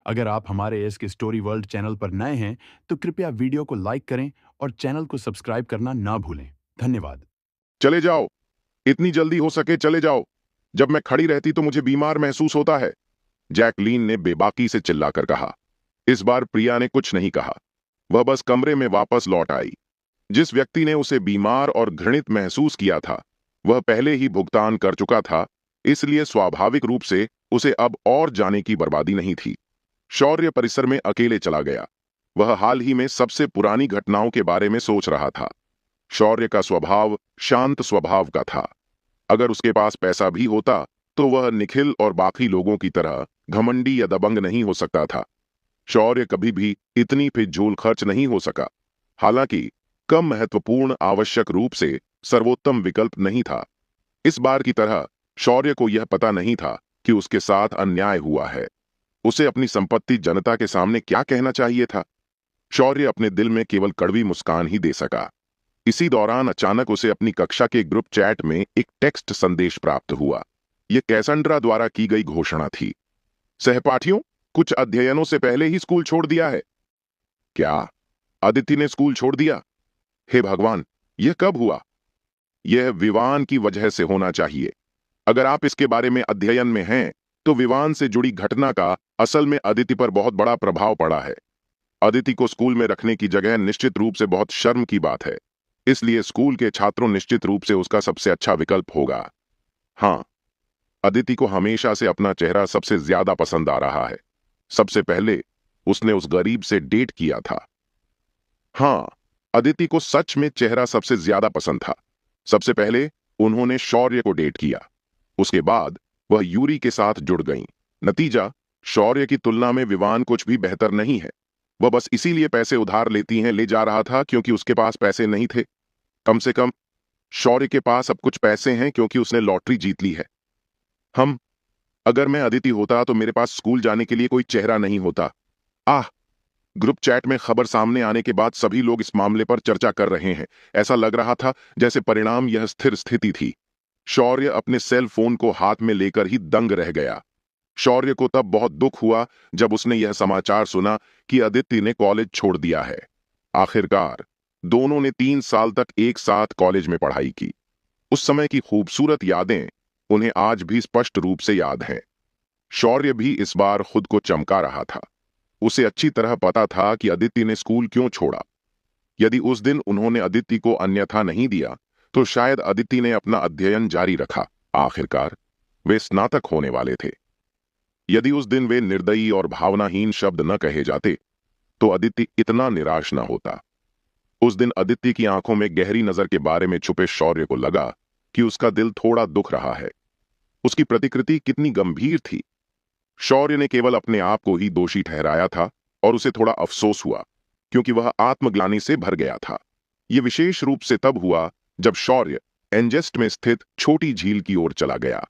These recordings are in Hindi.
अगर आप हमारे एस के स्टोरी वर्ल्ड चैनल पर नए हैं, तो कृपया वीडियो को लाइक करें और चैनल को सब्सक्राइब करना ना भूलें। धन्यवाद। चले जाओ, इतनी जल्दी हो सके चले जाओ। जब मैं खड़ी रहती तो मुझे बीमार महसूस होता है, जैकलीन ने बेबाकी से चिल्लाकर कहा। इस बार प्रिया ने कुछ नहीं कहा। वह बस कमरे में वापस लौट आई। जिस व्यक्ति ने उसे बीमार और घृणित महसूस किया था, वह पहले ही भुगतान कर चुका था, इसलिए स्वाभाविक रूप से उसे अब और जाने की बर्बादी नहीं थी। शौर्य परिसर में अकेले चला गया। वह हाल ही में सबसे पुरानी घटनाओं के बारे में सोच रहा था। शौर्य का स्वभाव शांत स्वभाव का था। अगर उसके पास पैसा भी होता तो वह निखिल और बाकी लोगों की तरह घमंडी या दबंग नहीं हो सकता था। शौर्य कभी भी इतनी फिजूल खर्च नहीं हो सका। हालांकि कम महत्वपूर्ण आवश्यक रूप से सर्वोत्तम विकल्प नहीं था। इस बार की तरह शौर्य को यह पता नहीं था कि उसके साथ अन्याय हुआ है। उसे अपनी संपत्ति जनता के सामने क्या कहना चाहिए था? शौर्य अपने दिल में केवल कड़वी मुस्कान ही दे सका। इसी दौरान अचानक उसे अपनी कक्षा के ग्रुप चैट में एक टेक्स्ट संदेश प्राप्त हुआ। यह कैसेंड्रा द्वारा की गई घोषणा थी। सहपाठियों, कुछ अध्ययनों से पहले ही स्कूल छोड़ दिया है। क्या अदिति ने स्कूल छोड़ दिया? हे भगवान, यह कब हुआ? यह विवान की वजह से होना चाहिए। अगर आप इसके बारे में अध्ययन में हैं, तो विवान से जुड़ी घटना का असल में अदिति पर बहुत बड़ा प्रभाव पड़ा है। अदिति को स्कूल में रखने की जगह निश्चित रूप से बहुत शर्म की बात है, इसलिए स्कूल के छात्रों निश्चित रूप से उसका सबसे अच्छा विकल्प होगा। हाँ, अदिति को हमेशा से अपना चेहरा सबसे ज्यादा पसंद आ रहा है। सबसे पहले उसने उस गरीब से डेट किया था। हाँ, अदिति को सच में चेहरा सबसे ज्यादा पसंद था। सबसे पहले उन्होंने शौर्य को डेट किया। उसके बाद वह यूरी के साथ जुड़ गईं। नतीजा, शौर्य की तुलना में विवान कुछ भी बेहतर नहीं है। वह बस इसीलिए पैसे उधार ले जा रहा था क्योंकि उसके पास पैसे नहीं थे। कम से कम शौर्य के पास अब कुछ पैसे हैं क्योंकि उसने लॉटरी जीत ली है। हम अगर मैं अदिति होता तो मेरे पास स्कूल जाने के लिए कोई चेहरा नहीं होता। आह। ग्रुप चैट में खबर सामने आने के बाद सभी लोग इस मामले पर चर्चा कर रहे हैं। ऐसा लग रहा था जैसे परिणाम यह स्थिर स्थिति थी। शौर्य अपने सेल फोन को हाथ में लेकर ही दंग रह गया। शौर्य को तब बहुत दुख हुआ जब उसने यह समाचार सुना कि अदिति ने कॉलेज छोड़ दिया है। आखिरकार दोनों ने 3 साल तक एक साथ कॉलेज में पढ़ाई की। उस समय की खूबसूरत यादें उन्हें आज भी स्पष्ट रूप से याद हैं। शौर्य भी इस बार खुद को चमका रहा था। उसे अच्छी तरह पता था कि अदिति ने स्कूल क्यों छोड़ा। यदि उस दिन उन्होंने अदिति को अन्यथा नहीं दिया, तो शायद अदिति ने अपना अध्ययन जारी रखा। आखिरकार वे स्नातक होने वाले थे। यदि उस दिन वे निर्दयी और भावनाहीन शब्द न कहे जाते, तो अदिति इतना निराश न होता। उस दिन अदिति की आंखों में गहरी नजर के बारे में छुपे शौर्य को लगा कि उसका दिल थोड़ा दुख रहा है। उसकी प्रतिकृति कितनी गंभीर थी। शौर्य ने केवल अपने आप को ही दोषी ठहराया था और उसे थोड़ा अफसोस हुआ क्योंकि वह आत्मग्लानि से भर गया था। यह विशेष रूप से तब हुआ जब शौर्य एंजेस्ट में स्थित छोटी झील की ओर चला गया।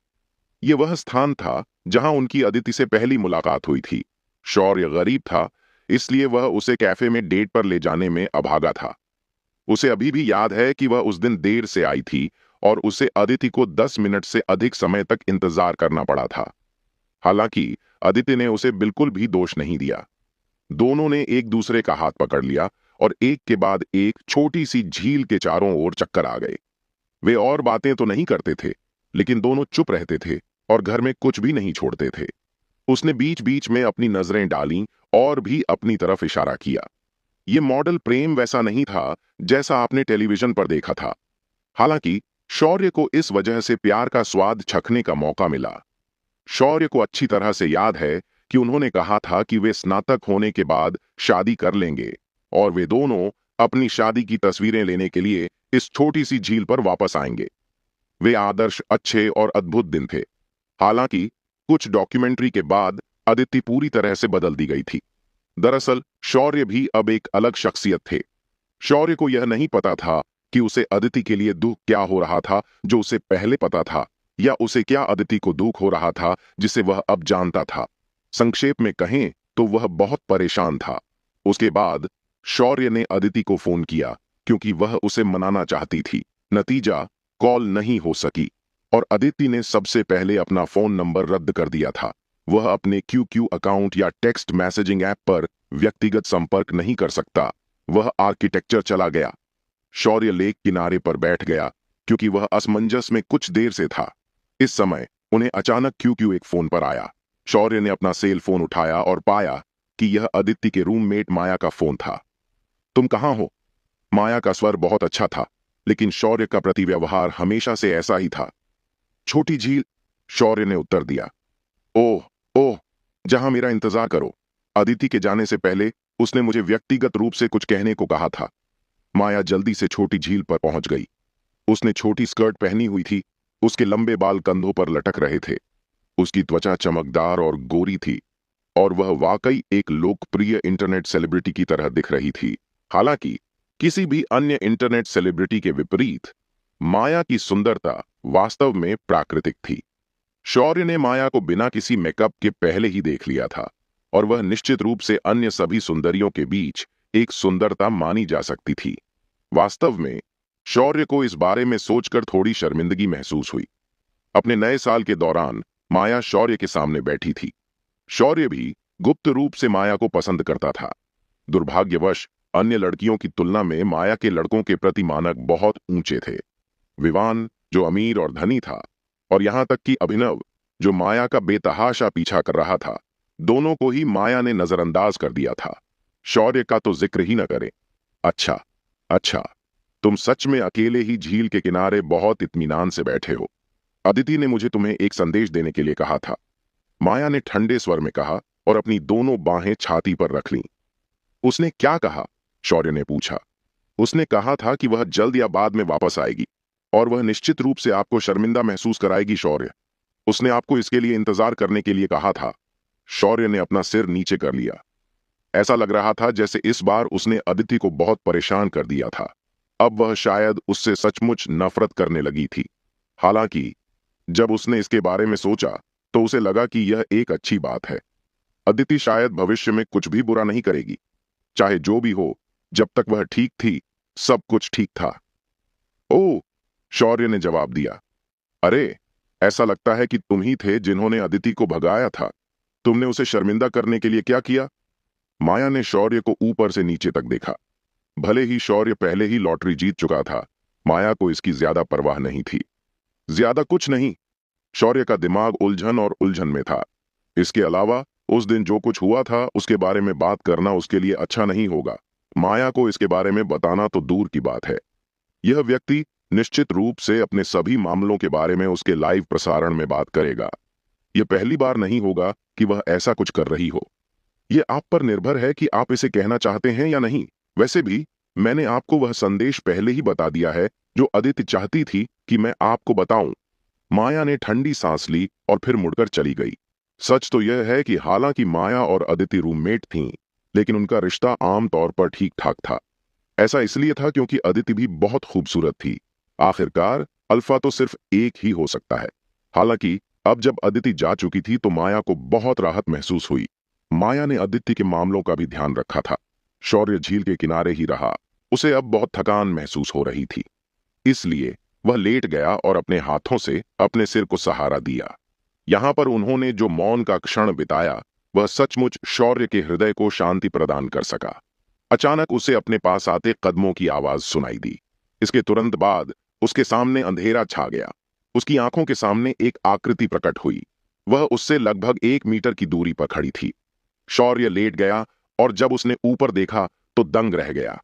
यह वह स्थान था जहां उनकी अदिति से पहली मुलाकात हुई थी। शौर्य गरीब था, इसलिए वह उसे कैफे में डेट पर ले जाने में अभागा था। उसे अभी भी याद है कि वह उस दिन देर से आई थी और उसे अदिति को 10 मिनट से अधिक समय तक इंतजार करना पड़ा था। हालांकि अदिति ने उसे बिल्कुल भी दोष नहीं दिया। दोनों ने एक दूसरे का हाथ पकड़ लिया और एक के बाद एक छोटी सी झील के चारों ओर चक्कर आ गए। वे और बातें तो नहीं करते थे, लेकिन दोनों चुप रहते थे और घर में कुछ भी नहीं छोड़ते थे। उसने बीच बीच में अपनी नजरें डालीं और भी अपनी तरफ इशारा किया। यह मॉडल प्रेम वैसा नहीं था जैसा आपने टेलीविजन पर देखा था। हालांकि शौर्य को इस वजह से प्यार का स्वाद चखने का मौका मिला। शौर्य को अच्छी तरह से याद है कि उन्होंने कहा था कि वे स्नातक होने के बाद शादी कर लेंगे और वे दोनों अपनी शादी की तस्वीरें लेने के लिए इस छोटी सी झील पर वापस आएंगे। वे आदर्श, अच्छे और अद्भुत दिन थे। हालांकि कुछ डॉक्यूमेंट्री के बाद अदिति पूरी तरह से बदल दी गई थी। दरअसल शौर्य भी अब एक अलग शख्सियत थे। शौर्य को यह नहीं पता था कि उसे अदिति के लिए दुख क्या हो रहा था जो उसे पहले पता था, या उसे क्या अदिति को दुख हो रहा था जिसे वह अब जानता था। संक्षेप में कहें तो वह बहुत परेशान था। उसके बाद शौर्य ने अदिति को फोन किया क्योंकि वह उसे मनाना चाहती थी। नतीजा, कॉल नहीं हो सकी और अदिति ने सबसे पहले अपना फोन नंबर रद्द कर दिया था। वह अपने QQ अकाउंट या टेक्स्ट मैसेजिंग ऐप पर व्यक्तिगत संपर्क नहीं कर सकता। वह आर्किटेक्चर चला गया। शौर्य लेक किनारे पर बैठ गया क्योंकि वह असमंजस में कुछ देर से था। इस समय उन्हें अचानक QQ एक फोन पर आया। शौर्य ने अपना सेल फोन उठाया और पाया कि यह अदिति के रूममेट माया का फोन था। तुम कहाँ हो? माया का स्वर बहुत अच्छा था, लेकिन शौर्य का प्रतिव्यवहार हमेशा से ऐसा ही था। छोटी झील, शौर्य ने उत्तर दिया। ओह ओह, जहां मेरा इंतजार करो। अदिति के जाने से पहले उसने मुझे व्यक्तिगत रूप से कुछ कहने को कहा था। माया जल्दी से छोटी झील पर पहुंच गई। उसने छोटी स्कर्ट पहनी हुई थी। उसके लंबे बाल कंधों पर लटक रहे थे। उसकी त्वचा चमकदार और गोरी थी और वह वाकई एक लोकप्रिय इंटरनेट सेलिब्रिटी की तरह दिख रही थी। हालांकि किसी भी अन्य इंटरनेट सेलिब्रिटी के विपरीत माया की सुंदरता वास्तव में प्राकृतिक थी। शौर्य ने माया को बिना किसी मेकअप के पहले ही देख लिया था और वह निश्चित रूप से अन्य सभी सुंदरियों के बीच एक सुंदरता मानी जा सकती थी। वास्तव में शौर्य को इस बारे में सोचकर थोड़ी शर्मिंदगी महसूस हुई। अपने नए साल के दौरान माया शौर्य के सामने बैठी थी। शौर्य भी गुप्त रूप से माया को पसंद करता था। दुर्भाग्यवश अन्य लड़कियों की तुलना में माया के लड़कों के प्रति मानक बहुत ऊंचे थे। विवान, जो अमीर और धनी था, और यहां तक कि अभिनव, जो माया का बेतहाशा पीछा कर रहा था, दोनों को ही माया ने नजरअंदाज कर दिया था। शौर्य का तो जिक्र ही न करें। अच्छा अच्छा, तुम सच में अकेले ही झील के किनारे बहुत इत्मीनान से बैठे हो। अदिति ने मुझे तुम्हें एक संदेश देने के लिए कहा था, माया ने ठंडे स्वर में कहा और अपनी दोनों बाहें छाती पर रख लीं। उसने क्या कहा? शौर्य ने पूछा। उसने कहा था कि वह जल्द या बाद में वापस आएगी और वह निश्चित रूप से आपको शर्मिंदा महसूस कराएगी। शौर्य, उसने आपको इसके लिए इंतजार करने के लिए कहा था। शौर्य ने अपना सिर नीचे कर लिया। ऐसा लग रहा था जैसे इस बार उसने अदिति को बहुत परेशान कर दिया था। अब वह शायद उससे सचमुच नफरत करने लगी थी। हालांकि जब उसने इसके बारे में सोचा तो उसे लगा कि यह एक अच्छी बात है। अदिति शायद भविष्य में कुछ भी बुरा नहीं करेगी। चाहे जो भी हो, जब तक वह ठीक थी, सब कुछ ठीक था। ओह, शौर्य ने जवाब दिया। अरे, ऐसा लगता है कि तुम ही थे जिन्होंने अदिति को भगाया था। तुमने उसे शर्मिंदा करने के लिए क्या किया? माया ने शौर्य को ऊपर से नीचे तक देखा। भले ही शौर्य पहले ही लॉटरी जीत चुका था, माया को इसकी ज्यादा परवाह नहीं थी। ज्यादा कुछ नहीं। शौर्य का दिमाग उलझन और उलझन में था। इसके अलावा उस दिन जो कुछ हुआ था उसके बारे में बात करना उसके लिए अच्छा नहीं होगा। माया को इसके बारे में बताना तो दूर की बात है। यह व्यक्ति निश्चित रूप से अपने सभी मामलों के बारे में उसके लाइव प्रसारण में बात करेगा। यह पहली बार नहीं होगा कि वह ऐसा कुछ कर रही हो। यह आप पर निर्भर है कि आप इसे कहना चाहते हैं या नहीं। वैसे भी मैंने आपको वह संदेश पहले ही बता दिया है जो अदिति चाहती थी कि मैं आपको बताऊं। माया ने ठंडी सांस ली और फिर मुड़कर चली गई। सच तो यह है कि हालांकि माया और अदिति रूममेट थीं, लेकिन उनका रिश्ता आम तौर पर ठीक ठाक था। ऐसा इसलिए था क्योंकि अदिति भी बहुत खूबसूरत थी। आखिरकार अल्फा तो सिर्फ एक ही हो सकता है। हालांकि अब जब अदिति जा चुकी थी तो माया को बहुत राहत महसूस हुई। माया ने अदिति के मामलों का भी ध्यान रखा था। शौर्य झील के किनारे ही रहा। उसे अब बहुत थकान महसूस हो रही थी, इसलिए वह लेट गया और अपने हाथों से अपने सिर को सहारा दिया। यहां पर उन्होंने जो मौन का क्षण बिताया वह सचमुच शौर्य के हृदय को शांति प्रदान कर सका। अचानक उसे अपने पास आते कदमों की आवाज सुनाई दी। इसके तुरंत बाद उसके सामने अंधेरा छा गया। उसकी आंखों के सामने एक आकृति प्रकट हुई। वह उससे लगभग 1 मीटर की दूरी पर खड़ी थी। शौर्य लेट गया और जब उसने ऊपर देखा तो दंग रह गया।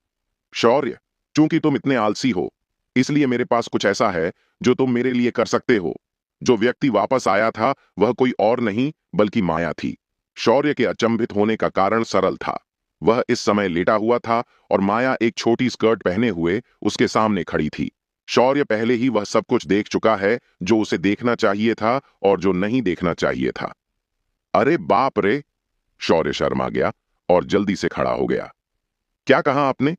शौर्य, चूंकि तुम इतने आलसी हो, इसलिए मेरे पास कुछ ऐसा है जो तुम मेरे लिए कर सकते हो। जो व्यक्ति वापस आया था वह कोई और नहीं बल्कि माया थी। शौर्य के अचंभित होने का कारण सरल था। वह इस समय लेटा हुआ था और माया एक छोटी स्कर्ट पहने हुए उसके सामने खड़ी थी। शौर्य पहले ही वह सब कुछ देख चुका है जो उसे देखना चाहिए था और जो नहीं देखना चाहिए था। अरे बाप रे! शौर्य शर्मा गया और जल्दी से खड़ा हो गया। क्या कहा आपने?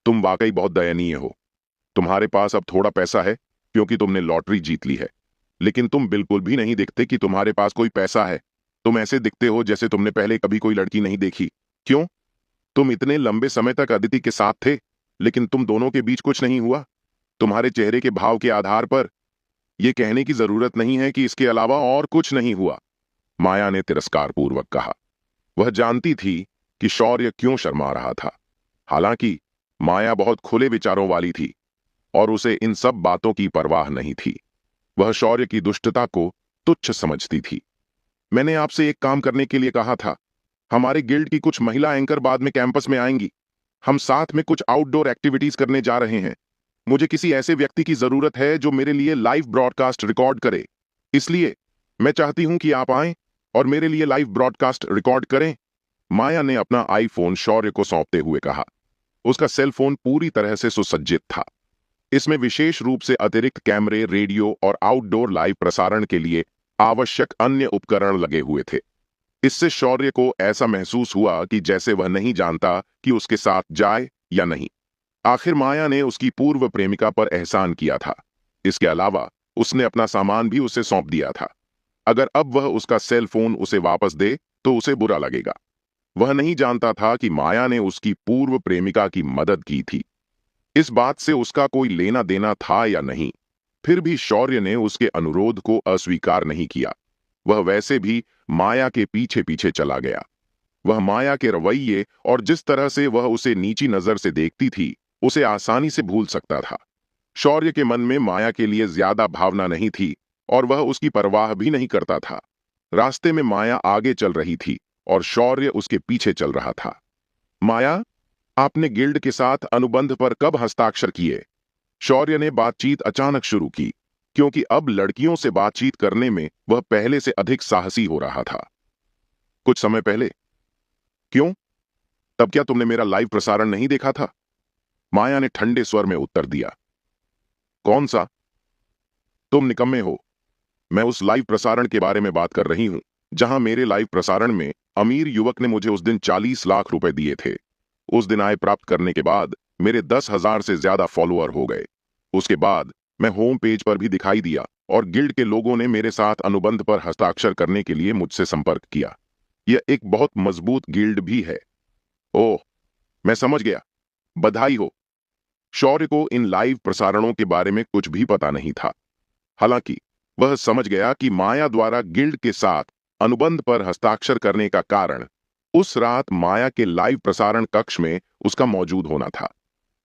तुम वाकई बहुत दयनीय हो। तुम्हारे पास अब थोड़ा पैसा है क्योंकि तुमने लॉटरी जीत ली है, लेकिन तुम बिल्कुल भी नहीं दिखते कि तुम्हारे पास कोई पैसा है। तुम ऐसे दिखते हो जैसे तुमने पहले कभी कोई लड़की नहीं देखी। क्यों? तुम इतने लंबे समय तक अदिति के साथ थे, लेकिन तुम दोनों के बीच कुछ नहीं हुआ। तुम्हारे चेहरे के भाव के आधार पर यह कहने की जरूरत नहीं है कि इसके अलावा और कुछ नहीं हुआ। माया ने तिरस्कारपूर्वक कहा। वह जानती थी कि शौर्य क्यों शर्मा रहा था। हालांकि माया बहुत खुले विचारों वाली थी और उसे इन सब बातों की परवाह नहीं थी। वह शौर्य की दुष्टता को तुच्छ समझती थी। मैंने आपसे एक काम करने के लिए कहा था। हमारे गिल्ड की कुछ महिला एंकर बाद में कैंपस में आएंगी। हम साथ में कुछ आउटडोर एक्टिविटीज करने जा रहे हैं। मुझे किसी ऐसे व्यक्ति की जरूरत है जो मेरे लिए लाइव ब्रॉडकास्ट रिकॉर्ड करे। इसलिए मैं चाहती हूं कि आप आएं और मेरे लिए लाइव ब्रॉडकास्ट रिकॉर्ड करें। माया ने अपना आईफोन शौर्य को सौंपते हुए कहा। उसका सेल फोन पूरी तरह से सुसज्जित था। इसमें विशेष रूप से अतिरिक्त कैमरे, रेडियो और आउटडोर लाइव प्रसारण के लिए आवश्यक अन्य उपकरण लगे हुए थे। इससे शौर्य को ऐसा महसूस हुआ कि जैसे वह नहीं जानता कि उसके साथ जाए या नहीं। आखिर माया ने उसकी पूर्व प्रेमिका पर एहसान किया था। इसके अलावा उसने अपना सामान भी उसे सौंप दिया था। अगर अब वह उसका सेल फोन उसे वापस दे तो उसे बुरा लगेगा। वह नहीं जानता था कि माया ने उसकी पूर्व प्रेमिका की मदद की थी। इस बात से उसका कोई लेना देना था या नहीं, फिर भी शौर्य ने उसके अनुरोध को अस्वीकार नहीं किया। वह वैसे भी माया के पीछे पीछे चला गया। वह माया के रवैये और जिस तरह से वह उसे नीची नजर से देखती थी, उसे आसानी से भूल सकता था। शौर्य के मन में माया के लिए ज्यादा भावना नहीं थी और वह उसकी परवाह भी नहीं करता था। रास्ते में माया आगे चल रही थी और शौर्य उसके पीछे चल रहा था। माया, आपने गिल्ड के साथ अनुबंध पर कब हस्ताक्षर किए? शौर्य ने बातचीत अचानक शुरू की, क्योंकि अब लड़कियों से बातचीत करने में वह पहले से अधिक साहसी हो रहा था। कुछ समय पहले। क्यों? तब क्या तुमने मेरा लाइव प्रसारण नहीं देखा था? माया ने ठंडे स्वर में उत्तर दिया। कौन सा? तुम निकम्मे हो। मैं उस लाइव प्रसारण के बारे में बात कर रही हूं, जहां मेरे लाइव प्रसारण में अमीर युवक ने मुझे उस दिन 40 लाख रुपए दिए थे। उस दिन आय प्राप्त करने के बाद मेरे 10,000 से ज्यादा फॉलोअर हो गए। उसके बाद मैं होम पेज पर भी दिखाई दिया और गिल्ड के लोगों ने मेरे साथ अनुबंध पर हस्ताक्षर करने के लिए मुझसे संपर्क किया। यह एक बहुत मजबूत गिल्ड भी है। ओह, मैं समझ गया। बधाई हो। शौर्य को इन लाइव प्रसारणों के बारे में कुछ भी पता नहीं था। हालांकि वह समझ गया कि माया द्वारा गिल्ड के साथ अनुबंध पर हस्ताक्षर करने का कारण उस रात माया के लाइव प्रसारण कक्ष में उसका मौजूद होना था।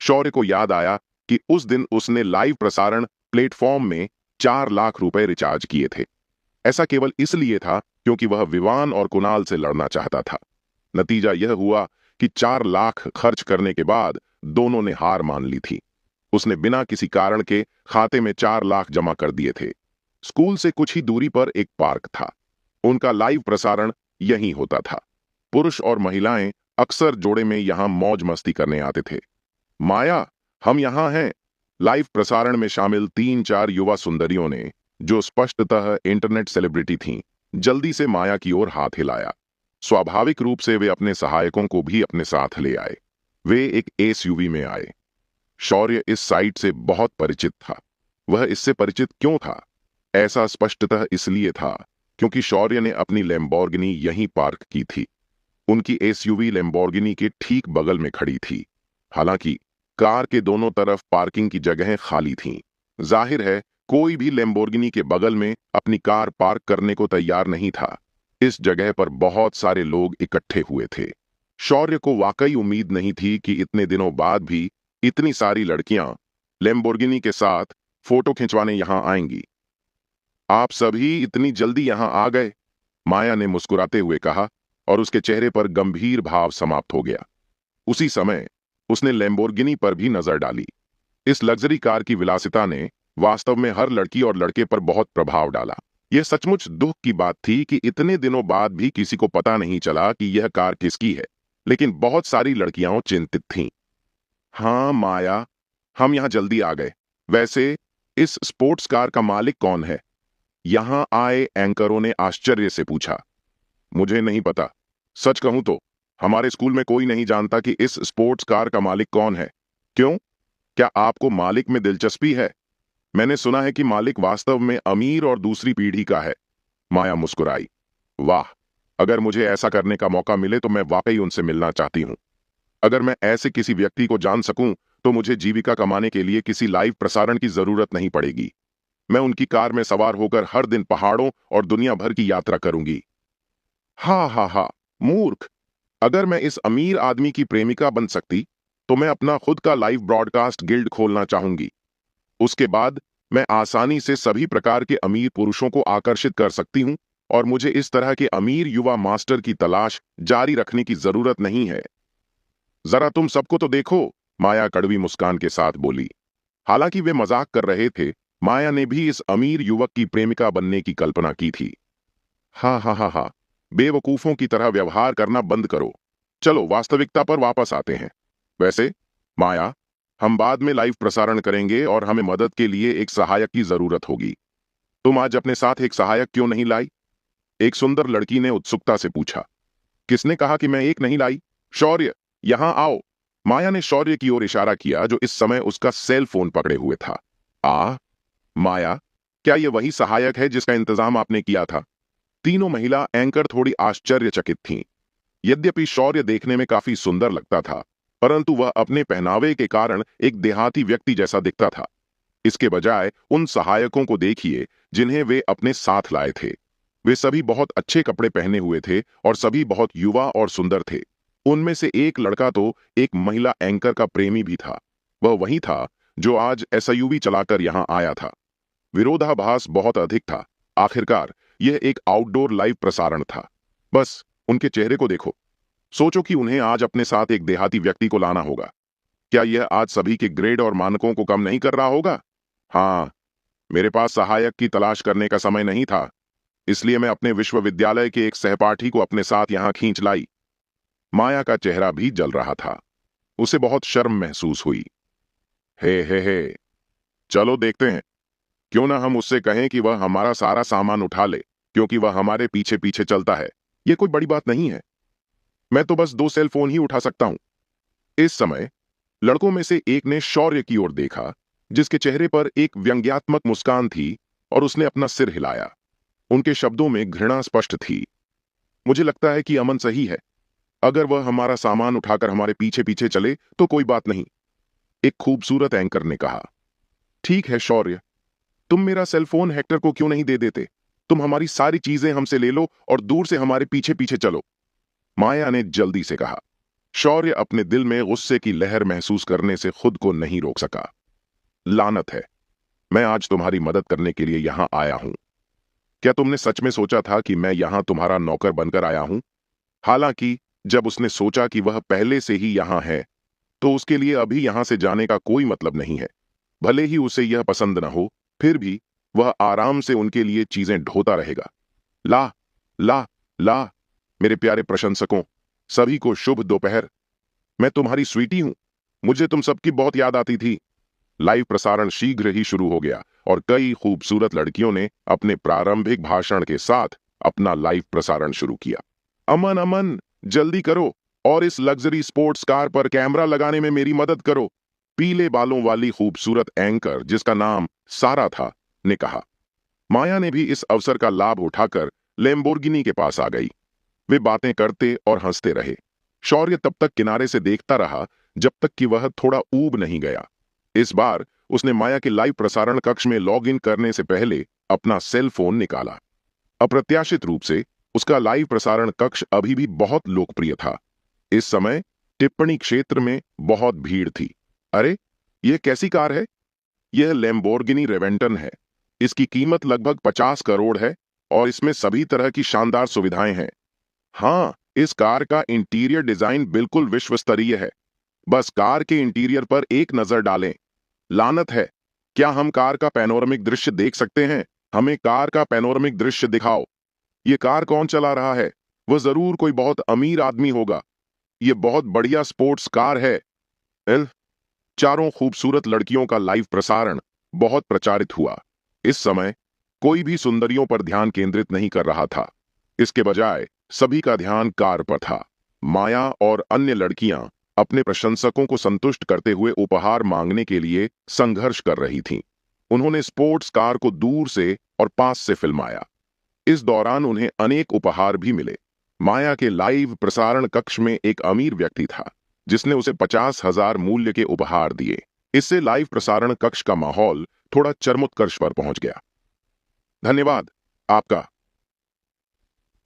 शौर्य को याद आया कि उस दिन उसने लाइव प्रसारण प्लेटफॉर्म में 4 लाख रुपए रिचार्ज किए थे। ऐसा केवल इसलिए था क्योंकि वह विवान और कुणाल से लड़ना चाहता था। नतीजा यह हुआ कि 4 लाख खर्च करने के बाद दोनों ने हार मान ली थी। उसने बिना किसी कारण के खाते में 4 लाख जमा कर दिए थे। स्कूल से कुछ ही दूरी पर एक पार्क था। उनका लाइव प्रसारण यहीं होता था। पुरुष और महिलाएं अक्सर जोड़े में यहां मौज मस्ती करने आते थे। माया, हम यहां हैं। लाइव प्रसारण में शामिल 3-4 युवा सुंदरियों ने, जो स्पष्टतः इंटरनेट सेलिब्रिटी थीं, जल्दी से माया की ओर हाथ हिलाया। स्वाभाविक रूप से वे अपने सहायकों को भी अपने साथ ले आए। वे एक एसयूवी में आए। शौर्य इस साइट से बहुत परिचित था। वह इससे परिचित क्यों था? ऐसा स्पष्टतः इसलिए था क्योंकि शौर्य ने अपनी लैम्बोर्गिनी यहीं पार्क की थी। उनकी एसयूवी लैम्बोर्गिनी के ठीक बगल में खड़ी थी। हालांकि कार के दोनों तरफ पार्किंग की जगहें खाली थीं। जाहिर है कोई भी लैम्बोर्गिनी के बगल में अपनी कार पार्क करने को तैयार नहीं था। इस जगह पर बहुत सारे लोग इकट्ठे हुए थे। शौर्य को वाकई उम्मीद नहीं थी कि इतने दिनों बाद भी इतनी सारी लड़कियां लैम्बोर्गिनी के साथ फोटो खिंचवाने यहां आएंगी। आप सभी इतनी जल्दी यहां आ गए, माया ने मुस्कुराते हुए कहा और उसके चेहरे पर गंभीर भाव समाप्त हो गया। उसी समय उसने लैम्बोर्गिनी पर भी नजर डाली। इस लग्जरी कार की विलासिता ने वास्तव में हर लड़की और लड़के पर बहुत प्रभाव डाला। यह सचमुच दुख की बात थी कि इतने दिनों बाद भी किसी को पता नहीं चला कि यह कार किसकी है, लेकिन बहुत सारी लड़कियां चिंतित थीं। हाँ माया, हम यहां जल्दी आ गए। वैसे इस स्पोर्ट्स कार का मालिक कौन है? यहां आए एंकरों ने आश्चर्य से पूछा। मुझे नहीं पता। सच कहूं तो हमारे स्कूल में कोई नहीं जानता कि इस स्पोर्ट्स कार का मालिक कौन है। क्यों? क्या आपको मालिक में दिलचस्पी है? मैंने सुना है कि मालिक वास्तव में अमीर और दूसरी पीढ़ी का है। माया मुस्कुराई। वाह, अगर मुझे ऐसा करने का मौका मिले तो मैं वाकई उनसे मिलना चाहती हूं। अगर मैं ऐसे किसी व्यक्ति को जान सकूं तो मुझे जीविका कमाने के लिए किसी लाइव प्रसारण की जरूरत नहीं पड़ेगी। मैं उनकी कार में सवार होकर हर दिन पहाड़ों और दुनिया भर की यात्रा करूंगी। हा हा हा, मूर्ख। अगर मैं इस अमीर आदमी की प्रेमिका बन सकती तो मैं अपना खुद का लाइव ब्रॉडकास्ट गिल्ड खोलना चाहूंगी। उसके बाद मैं आसानी से सभी प्रकार के अमीर पुरुषों को आकर्षित कर सकती हूं और मुझे इस तरह के अमीर युवा मास्टर की तलाश जारी रखने की जरूरत नहीं है। जरा तुम सबको तो देखो, माया कड़वी मुस्कान के साथ बोली। हालांकि वे मजाक कर रहे थे, माया ने भी इस अमीर युवक की प्रेमिका बनने की कल्पना की थी। हाँ हाँ हाँ हाँ, बेवकूफों की तरह व्यवहार करना बंद करो। चलो वास्तविकता पर वापस आते हैं। वैसे माया, हम बाद में लाइव प्रसारण करेंगे और हमें मदद के लिए एक सहायक की जरूरत होगी। तुम आज अपने साथ एक सहायक क्यों नहीं लाई? एक सुंदर लड़की ने उत्सुकता से पूछा। किसने कहा कि मैं एक नहीं लाई? शौर्य, यहां आओ। माया ने शौर्य की ओर इशारा किया जो इस समय उसका सेल फोन पकड़े हुए था। माया, क्या यह वही सहायक है जिसका इंतजाम आपने किया था? तीनों महिला एंकर थोड़ी आश्चर्यचकित थीं। यद्यपि शौर्य देखने में काफी सुंदर लगता था, परंतु वह अपने पहनावे के कारण एक देहाती व्यक्ति जैसा दिखता था। इसके बजाय उन सहायकों को देखिए जिन्हें वे अपने साथ लाए थे। वे सभी बहुत अच्छे कपड़े पहने हुए थे और सभी बहुत युवा और सुंदर थे। उनमें से एक लड़का तो एक महिला एंकर का प्रेमी भी था। वह वही था जो आज एसयूवी चलाकर यहां आया था। विरोधाभास बहुत अधिक था। आखिरकार यह एक आउटडोर लाइव प्रसारण था। बस उनके चेहरे को देखो। सोचो कि उन्हें आज अपने साथ एक देहाती व्यक्ति को लाना होगा। क्या यह आज सभी के ग्रेड और मानकों को कम नहीं कर रहा होगा? हाँ, मेरे पास सहायक की तलाश करने का समय नहीं था, इसलिए मैं अपने विश्वविद्यालय के एक सहपाठी को अपने साथ यहां खींच लाई। माया का चेहरा भी जल रहा था। उसे बहुत शर्म महसूस हुई। हे, चलो देखते हैं। क्यों ना हम उससे कहें कि वह हमारा सारा सामान उठा ले, क्योंकि वह हमारे पीछे पीछे चलता है। यह कोई बड़ी बात नहीं है। मैं तो बस 2 सेल फोन ही उठा सकता हूं। इस समय लड़कों में से एक ने शौर्य की ओर देखा, जिसके चेहरे पर एक व्यंग्यात्मक मुस्कान थी, और उसने अपना सिर हिलाया। उनके शब्दों में घृणा स्पष्ट थी। मुझे लगता है कि अमन सही है। अगर वह हमारा सामान उठाकर हमारे पीछे पीछे चले तो कोई बात नहीं, एक खूबसूरत एंकर ने कहा। ठीक है शौर्य, तुम मेरा सेलफोन हेक्टर को क्यों नहीं दे देते? तुम हमारी सारी चीजें हमसे ले लो और दूर से हमारे पीछे पीछे चलो, माया ने जल्दी से कहा। शौर्य अपने दिल में गुस्से की लहर महसूस करने से खुद को नहीं रोक सका। लानत है, मैं आज तुम्हारी मदद करने के लिए यहां आया हूं। क्या तुमने सच में सोचा था कि मैं यहां तुम्हारा नौकर बनकर आया हूं? हालांकि जब उसने सोचा कि वह पहले से ही यहां है, तो उसके लिए अभी यहां से जाने का कोई मतलब नहीं है। भले ही उसे यह पसंद न हो, फिर भी वह आराम से उनके लिए चीजें ढोता रहेगा। ला ला ला, मेरे प्यारे प्रशंसकों, सभी को शुभ दोपहर। मैं तुम्हारी स्वीटी हूं। मुझे तुम सबकी बहुत याद आती थी। लाइव प्रसारण शीघ्र ही शुरू हो गया और कई खूबसूरत लड़कियों ने अपने प्रारंभिक भाषण के साथ अपना लाइव प्रसारण शुरू किया। अमन अमन, जल्दी करो और इस लग्जरी स्पोर्ट्स कार पर कैमरा लगाने में मेरी मदद करो, पीले बालों वाली खूबसूरत एंकर, जिसका नाम सारा था, ने कहा। माया ने भी इस अवसर का लाभ उठाकर लैम्बोर्गिनी के पास आ गई। वे बातें करते और हंसते रहे। शौर्य तब तक किनारे से देखता रहा जब तक कि वह थोड़ा ऊब नहीं गया। इस बार उसने माया के लाइव प्रसारण कक्ष में लॉग इन करने से पहले अपना सेल फोन निकाला। अप्रत्याशित रूप से उसका लाइव प्रसारण कक्ष अभी भी बहुत लोकप्रिय था। इस समय टिप्पणी क्षेत्र में बहुत भीड़ थी। अरे, यह कैसी कार है? यह लैम्बोर्गिनी रेवेंटन है। इसकी कीमत लगभग 50 करोड़ है और इसमें सभी तरह की शानदार सुविधाएं हैं। हाँ, इस कार का इंटीरियर डिजाइन बिल्कुल विश्व स्तरीय है। बस कार के इंटीरियर पर एक नजर डालें। लानत है, क्या हम कार का पैनोरामिक दृश्य देख सकते हैं? हमें कार का पैनोरामिक दृश्य दिखाओ। ये कार कौन चला रहा है? वह जरूर कोई बहुत अमीर आदमी होगा। ये बहुत बढ़िया स्पोर्ट्स कार है। एल, चारों खूबसूरत लड़कियों का लाइव प्रसारण बहुत प्रचारित हुआ। इस समय कोई भी सुंदरियों पर ध्यान केंद्रित नहीं कर रहा था। इसके बजाय सभी का ध्यान कार पर था। माया और अन्य लड़कियां अपने प्रशंसकों को संतुष्ट करते हुए उपहार मांगने के लिए संघर्ष कर रही थीं। उन्होंने स्पोर्ट्स कार को दूर से और पास से फिल्माया। इस दौरान उन्हें अनेक उपहार भी मिले। माया के लाइव प्रसारण कक्ष में एक अमीर व्यक्ति था, जिसने उसे 50,000 मूल्य के उपहार दिए। इससे लाइव प्रसारण कक्ष का माहौल थोड़ा चरमोत्कर्ष पर पहुंच गया। धन्यवाद आपका।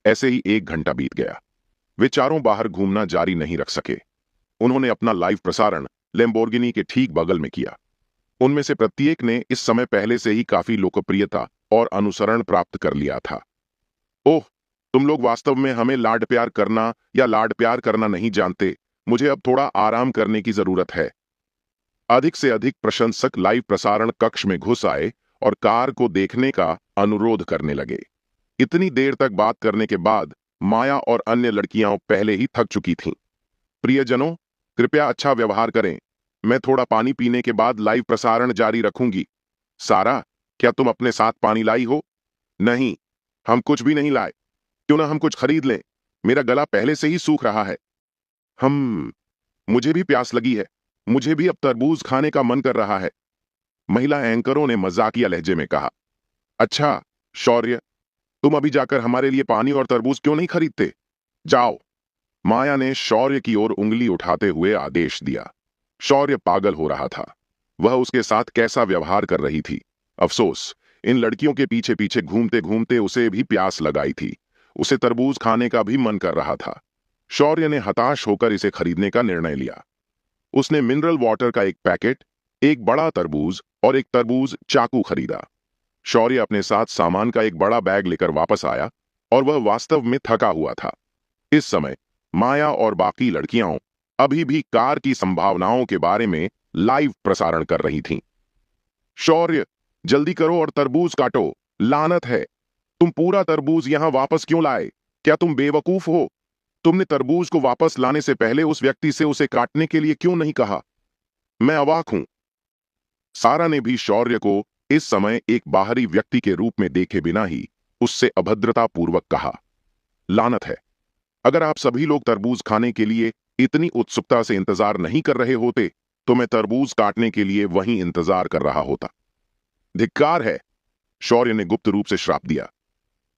ऐसे ही 1 घंटा बीत गया। वे चारों बाहर घूमना जारी नहीं रख सके। उन्होंने अपना लाइव प्रसारण लैम्बोर्गिनी के ठीक बगल में किया। उनमें से प्रत्येक ने इस समय पहले से ही काफी लोकप्रियता और अनुसरण प्राप्त कर लिया था। ओह, तुम लोग वास्तव में हमें लाड प्यार करना या लाड प्यार करना नहीं जानते। मुझे अब थोड़ा आराम करने की जरूरत है। अधिक से अधिक प्रशंसक लाइव प्रसारण कक्ष में घुस आए और कार को देखने का अनुरोध करने लगे। इतनी देर तक बात करने के बाद माया और अन्य लड़कियां पहले ही थक चुकी थीं। प्रियजनों, कृपया अच्छा व्यवहार करें। मैं थोड़ा पानी पीने के बाद लाइव प्रसारण जारी रखूंगी। सारा, क्या तुम अपने साथ पानी लाई हो? नहीं, हम कुछ भी नहीं लाए। क्यों ना हम कुछ खरीद लें? मेरा गला पहले से ही सूख रहा है। हम मुझे भी प्यास लगी है। मुझे भी अब तरबूज खाने का मन कर रहा है। महिला एंकरों ने मजाकिया लहजे में कहा। अच्छा शौर्य, तुम अभी जाकर हमारे लिए पानी और तरबूज क्यों नहीं खरीदते? जाओ। माया ने शौर्य की ओर उंगली उठाते हुए आदेश दिया। शौर्य पागल हो रहा था। वह उसके साथ कैसा व्यवहार कर रही थी। अफसोस, इन लड़कियों के पीछे पीछे घूमते घूमते उसे भी प्यास लगाई थी। उसे तरबूज खाने का भी मन कर रहा था। शौर्य ने हताश होकर इसे खरीदने का निर्णय लिया। उसने मिनरल वाटर का एक पैकेट, एक बड़ा तरबूज और एक तरबूज चाकू खरीदा। शौर्य अपने साथ सामान का एक बड़ा बैग लेकर वापस आया और वह वास्तव में थका हुआ था। इस समय माया और बाकी लड़कियां अभी भी कार की संभावनाओं के बारे में लाइव प्रसारण कर रही थीं। शौर्य, जल्दी करो और तरबूज काटो। लानत है, तुम पूरा तरबूज यहां वापस क्यों लाए? क्या तुम बेवकूफ हो? तुमने तरबूज को वापस लाने से पहले उस व्यक्ति से उसे काटने के लिए क्यों नहीं कहा? मैं अवाक हूं। सारा ने भी शौर्य को इस समय एक बाहरी व्यक्ति के रूप में देखे बिना ही उससे अभद्रता पूर्वक कहा। लानत है, अगर आप सभी लोग तरबूज खाने के लिए इतनी उत्सुकता से इंतजार नहीं कर रहे होते तो मैं तरबूज काटने के लिए वहीं इंतजार कर रहा होता। धिक्कार है, शौर्य ने गुप्त रूप से श्राप दिया।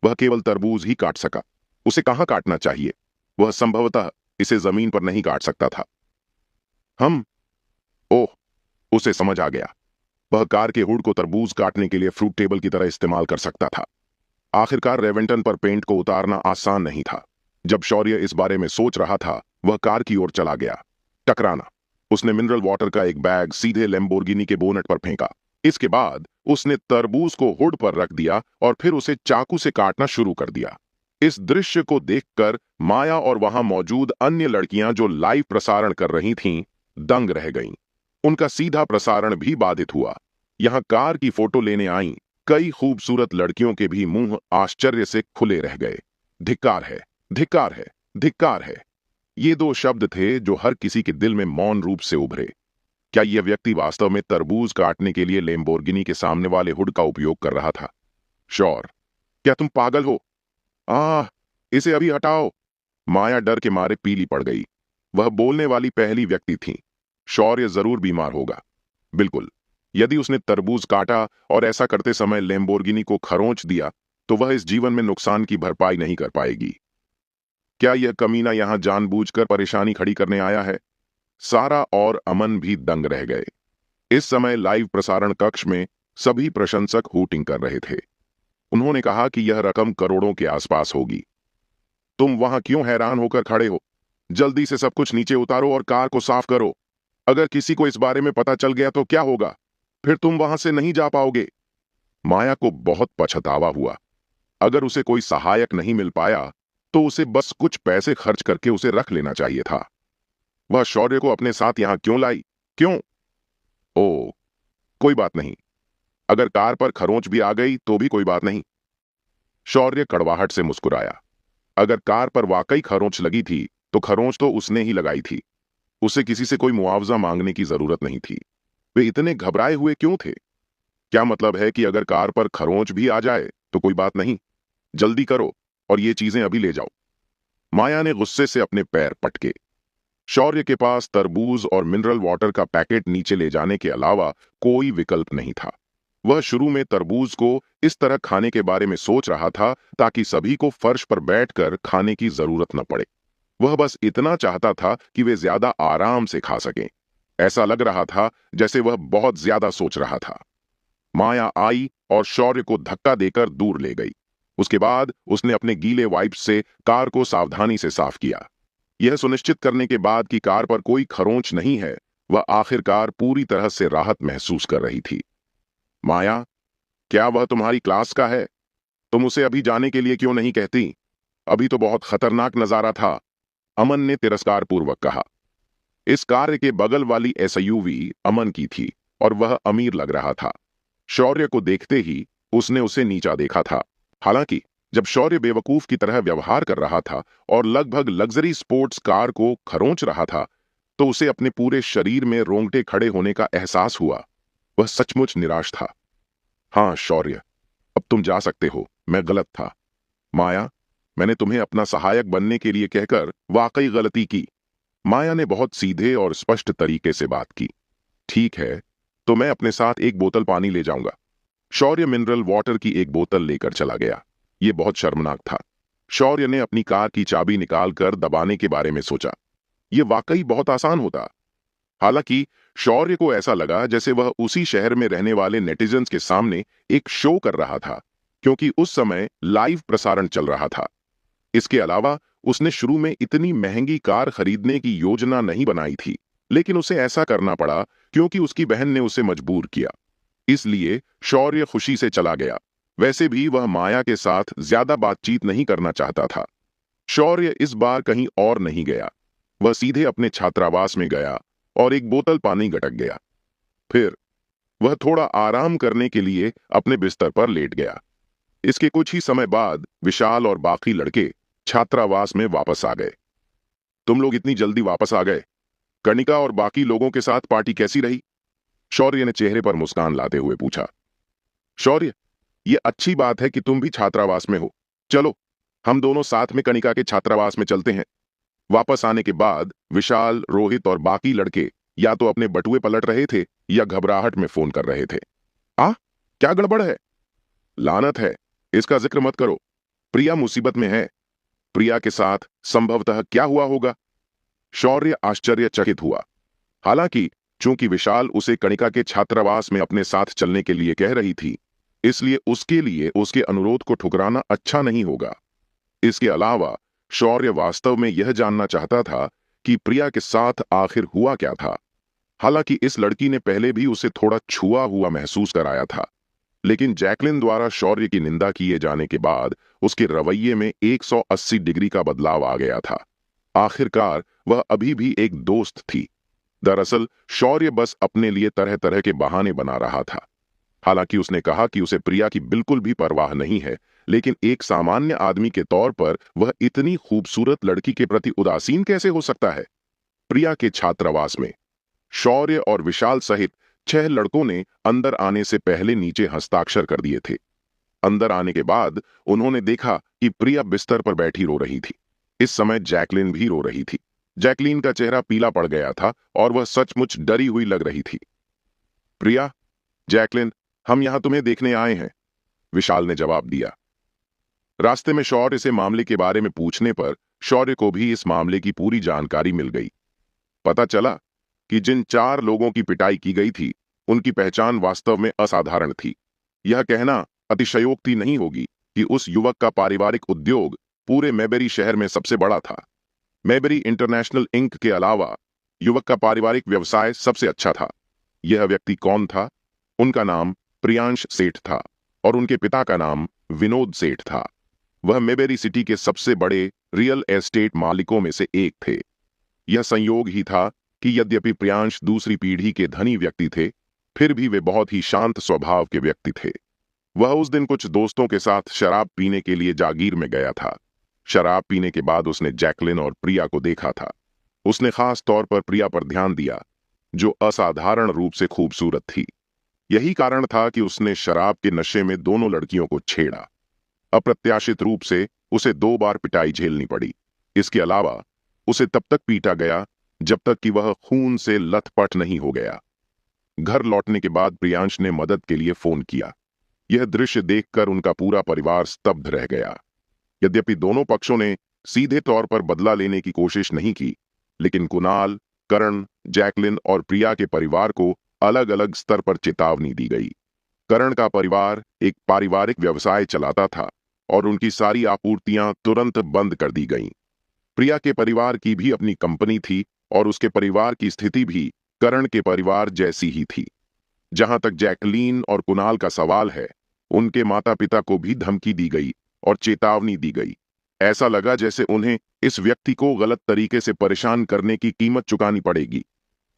वह केवल तरबूज ही काट सका। उसे कहां काटना चाहिए? वह संभवतः इसे जमीन पर नहीं काट सकता था। ओह, उसे समझ आ गया। वह कार के हुड को तरबूज काटने के लिए फ्रूट टेबल की तरह इस्तेमाल कर सकता था। आखिरकार रेवेंटन पर पेंट को उतारना आसान नहीं था। जब शौर्य इस बारे में सोच रहा था, वह कार की ओर चला गया। टकराना। उसने मिनरल वाटर का एक बैग सीधे लैम्बोर्गिनी के बोनट पर फेंका। इसके बाद उसने तरबूज को हुड पर रख दिया और फिर उसे चाकू से काटना शुरू कर दिया। इस दृश्य को देखकर माया और वहां मौजूद अन्य लड़कियां जो लाइव प्रसारण कर रही थीं, दंग रह गईं। उनका सीधा प्रसारण भी बाधित हुआ। यहां कार की फोटो लेने आईं कई खूबसूरत लड़कियों के भी मुंह आश्चर्य से खुले रह गए। धिक्कार है, धिक्कार है, धिक्कार है। ये दो शब्द थे जो हर किसी के दिल में मौन रूप से उभरे। क्या यह व्यक्ति वास्तव में तरबूज काटने के लिए लैम्बोर्गिनी के सामने वाले हुड का उपयोग कर रहा था? शौर, क्या तुम पागल हो? इसे अभी हटाओ। माया डर के मारे पीली पड़ गई। वह बोलने वाली पहली व्यक्ति थी। शौर्य जरूर बीमार होगा। बिल्कुल, यदि उसने तरबूज काटा और ऐसा करते समय लैम्बोर्गिनी को खरोंच दिया तो वह इस जीवन में नुकसान की भरपाई नहीं कर पाएगी। क्या यह कमीना यहां जानबूझकर परेशानी खड़ी करने आया है? सारा और अमन भी दंग रह गए। इस समय लाइव प्रसारण कक्ष में सभी प्रशंसक हूटिंग कर रहे थे। उन्होंने कहा कि यह रकम करोड़ों के आसपास होगी। तुम वहां क्यों हैरान होकर खड़े हो? जल्दी से सब कुछ नीचे उतारो और कार को साफ करो। अगर किसी को इस बारे में पता चल गया तो क्या होगा? फिर तुम वहां से नहीं जा पाओगे। माया को बहुत पछतावा हुआ। अगर उसे कोई सहायक नहीं मिल पाया तो उसे बस कुछ पैसे खर्च करके उसे रख लेना चाहिए था। वह शौर्य को अपने साथ यहां क्यों लाई? क्यों? ओ, कोई बात नहीं। अगर कार पर खरोंच भी आ गई तो भी कोई बात नहीं। शौर्य कड़वाहट से मुस्कुराया। अगर कार पर वाकई खरोंच लगी थी तो खरोंच तो उसने ही लगाई थी। उसे किसी से कोई मुआवजा मांगने की जरूरत नहीं थी। वे इतने घबराए हुए क्यों थे? क्या मतलब है कि अगर कार पर खरोंच भी आ जाए तो कोई बात नहीं? जल्दी करो और ये चीजें अभी ले जाओ। माया ने गुस्से से अपने पैर पटके। शौर्य के पास तरबूज और मिनरल वाटर का पैकेट नीचे ले जाने के अलावा कोई विकल्प नहीं था। वह शुरू में तरबूज को इस तरह खाने के बारे में सोच रहा था ताकि सभी को फर्श पर बैठकर खाने की जरूरत न पड़े। वह बस इतना चाहता था कि वे ज्यादा आराम से खा सकें। ऐसा लग रहा था जैसे वह बहुत ज्यादा सोच रहा था। माया आई और शौर्य को धक्का देकर दूर ले गई। उसके बाद उसने अपने गीले वाइप्स से कार को सावधानी से साफ किया। यह सुनिश्चित करने के बाद कि कार पर कोई खरोंच नहीं है, वह आखिरकार पूरी तरह से राहत महसूस कर रही थी। माया, क्या वह तुम्हारी क्लास का है? तुम उसे अभी जाने के लिए क्यों नहीं कहती? अभी तो बहुत खतरनाक नजारा था, अमन ने तिरस्कार पूर्वक कहा। इस कार के बगल वाली एसयूवी अमन की थी और वह अमीर लग रहा था। शौर्य को देखते ही उसने उसे नीचा देखा था। हालांकि जब शौर्य बेवकूफ की तरह व्यवहार कर रहा था और लगभग लग्जरी स्पोर्ट्स कार को खरोंच रहा था, तो उसे अपने पूरे शरीर में रोंगटे खड़े होने का एहसास हुआ। वह सचमुच निराश था। हाँ शौर्य, अब तुम जा सकते हो, मैं गलत था। माया, मैंने तुम्हें अपना सहायक बनने के लिए कहकर वाकई गलती की। माया ने बहुत सीधे और स्पष्ट तरीके से बात की। ठीक है, तो मैं अपने साथ एक बोतल पानी ले जाऊंगा। शौर्य मिनरल वाटर की एक बोतल लेकर चला गया। यह बहुत शर्मनाक था। शौर्य ने अपनी कार की चाबी निकालकर दबाने के बारे में सोचा। यह वाकई बहुत आसान होता। हालांकि शौर्य को ऐसा लगा जैसे वह उसी शहर में रहने वाले नेटिजन्स के सामने एक शो कर रहा था, क्योंकि उस समय लाइव प्रसारण चल रहा था। इसके अलावा उसने शुरू में इतनी महंगी कार खरीदने की योजना नहीं बनाई थी, लेकिन उसे ऐसा करना पड़ा क्योंकि उसकी बहन ने उसे मजबूर किया। इसलिए शौर्य खुशी से चला गया। वैसे भी वह माया के साथ ज्यादा बातचीत नहीं करना चाहता था। शौर्य इस बार कहीं और नहीं गया। वह सीधे अपने छात्रावास में गया और एक बोतल पानी गटक गया। फिर वह थोड़ा आराम करने के लिए अपने बिस्तर पर लेट गया। इसके कुछ ही समय बाद विशाल और बाकी लड़के छात्रावास में वापस आ गए। तुम लोग इतनी जल्दी वापस आ गए? कणिका और बाकी लोगों के साथ पार्टी कैसी रही? शौर्य ने चेहरे पर मुस्कान लाते हुए पूछा। शौर्य, यह अच्छी बात है कि तुम भी छात्रावास में हो। चलो, हम दोनों साथ में कणिका के छात्रावास में चलते हैं। वापस आने के बाद विशाल, रोहित और बाकी लड़के या तो अपने बटुए पलट रहे थे या घबराहट में फोन कर रहे थे। क्या गड़बड़ है? लानत है, इसका जिक्र मत करो। प्रिया मुसीबत में है। प्रिया के साथ संभवतः क्या हुआ होगा? शौर्य आश्चर्यचकित हुआ। हालांकि चूंकि विशाल उसे कणिका के छात्रावास में अपने साथ चलने के लिए कह रही थी, इसलिए उसके लिए उसके अनुरोध को ठुकराना अच्छा नहीं होगा। इसके अलावा शौर्य वास्तव में यह जानना चाहता था कि प्रिया के साथ आखिर हुआ क्या था। हालांकि इस लड़की ने पहले भी उसे थोड़ा छुआ हुआ महसूस कराया था, लेकिन जैकलिन द्वारा शौर्य की निंदा किए जाने के बाद उसके रवैये में 180 डिग्री का बदलाव आ गया था। आखिरकार वह अभी भी एक दोस्त थी। दरअसल शौर्य बस अपने लिए तरह तरह के बहाने बना रहा था। हालांकि उसने कहा कि उसे प्रिया की बिल्कुल भी परवाह नहीं है, लेकिन एक सामान्य आदमी के तौर पर वह इतनी खूबसूरत लड़की के प्रति उदासीन कैसे हो सकता है? प्रिया के छात्रावास में शौर्य और विशाल सहित 6 लड़कों ने अंदर आने से पहले नीचे हस्ताक्षर कर दिए थे। अंदर आने के बाद उन्होंने देखा कि प्रिया बिस्तर पर बैठी रो रही थी। इस समय जैकलिन भी रो रही थी। जैकलिन का चेहरा पीला पड़ गया था और वह सचमुच डरी हुई लग रही थी। प्रिया, जैकलिन, हम यहां तुम्हें देखने आए हैं, विशाल ने जवाब दिया। रास्ते में शौर्य से मामले के बारे में पूछने पर शौर्य को भी इस मामले की पूरी जानकारी मिल गई। पता चला कि जिन 4 लोगों की पिटाई की गई थी, उनकी पहचान वास्तव में असाधारण थी। यह कहना अतिशयोक्ति नहीं होगी कि उस युवक का पारिवारिक उद्योग पूरे मेबेरी शहर में सबसे बड़ा था। मेबेरी इंटरनेशनल इंक के अलावा युवक का पारिवारिक व्यवसाय सबसे अच्छा था। यह व्यक्ति कौन था? उनका नाम प्रियांश सेठ था और उनके पिता का नाम विनोद सेठ था। वह मेबेरी सिटी के सबसे बड़े रियल एस्टेट मालिकों में से एक थे। यह संयोग ही था कि यद्यपि प्रियांश दूसरी पीढ़ी के धनी व्यक्ति थे, फिर भी वे बहुत ही शांत स्वभाव के व्यक्ति थे। वह उस दिन कुछ दोस्तों के साथ शराब पीने के लिए जागीर में गया था। शराब पीने के बाद उसने जैकलिन और प्रिया को देखा था। उसने खास तौर पर प्रिया पर ध्यान दिया, जो असाधारण रूप से खूबसूरत थी। यही कारण था कि उसने शराब के नशे में दोनों लड़कियों को छेड़ा। अप्रत्याशित रूप से उसे 2 बार पिटाई झेलनी पड़ी। इसके अलावा उसे तब तक पीटा गया जब तक कि वह खून से लथपथ नहीं हो गया। घर लौटने के बाद प्रियांश ने मदद के लिए फोन किया। यह दृश्य देखकर उनका पूरा परिवार स्तब्ध रह गया। यद्यपि दोनों पक्षों ने सीधे तौर पर बदला लेने की कोशिश नहीं की, लेकिन कुणाल, करण, जैकलिन और प्रिया के परिवार को अलग अलग स्तर पर चेतावनी दी गई। करण का परिवार एक पारिवारिक व्यवसाय चलाता था, और उनकी सारी आपूर्तियां तुरंत बंद कर दी गईं। प्रिया के परिवार की भी अपनी कंपनी थी और उसके परिवार की स्थिति भी करण के परिवार जैसी ही थी। जहां तक जैकलीन और कुणाल का सवाल है, उनके माता पिता को भी धमकी दी गई और चेतावनी दी गई। ऐसा लगा जैसे उन्हें इस व्यक्ति को गलत तरीके से परेशान करने की कीमत चुकानी पड़ेगी।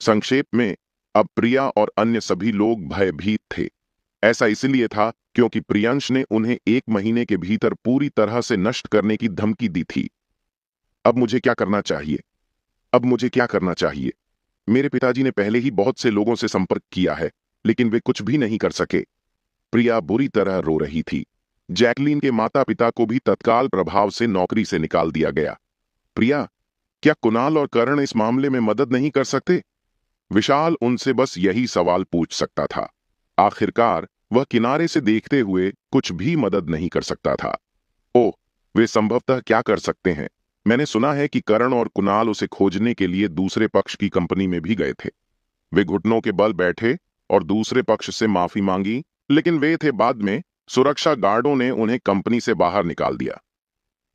संक्षेप में, अब प्रिया और अन्य सभी लोग भयभीत थे। ऐसा इसलिए था क्योंकि प्रियांश ने उन्हें 1 महीने के भीतर पूरी तरह से नष्ट करने की धमकी दी थी। अब मुझे क्या करना चाहिए? अब मुझे क्या करना चाहिए? मेरे पिताजी ने पहले ही बहुत से लोगों से संपर्क किया है, लेकिन वे कुछ भी नहीं कर सके। प्रिया बुरी तरह रो रही थी। जैकलीन के माता पिता को भी तत्काल प्रभाव से नौकरी से निकाल दिया गया। प्रिया, क्या कुणाल और करण इस मामले में मदद नहीं कर सकते? विशाल उनसे बस यही सवाल पूछ सकता था। आखिरकार वह किनारे से देखते हुए कुछ भी मदद नहीं कर सकता था। ओह, वे संभवतः क्या कर सकते हैं? मैंने सुना है कि करण और कुणाल उसे खोजने के लिए दूसरे पक्ष की कंपनी में भी गए थे। वे घुटनों के बल बैठे और दूसरे पक्ष से माफी मांगी, लेकिन वे थे बाद में सुरक्षा गार्डों ने उन्हें कंपनी से बाहर निकाल दिया।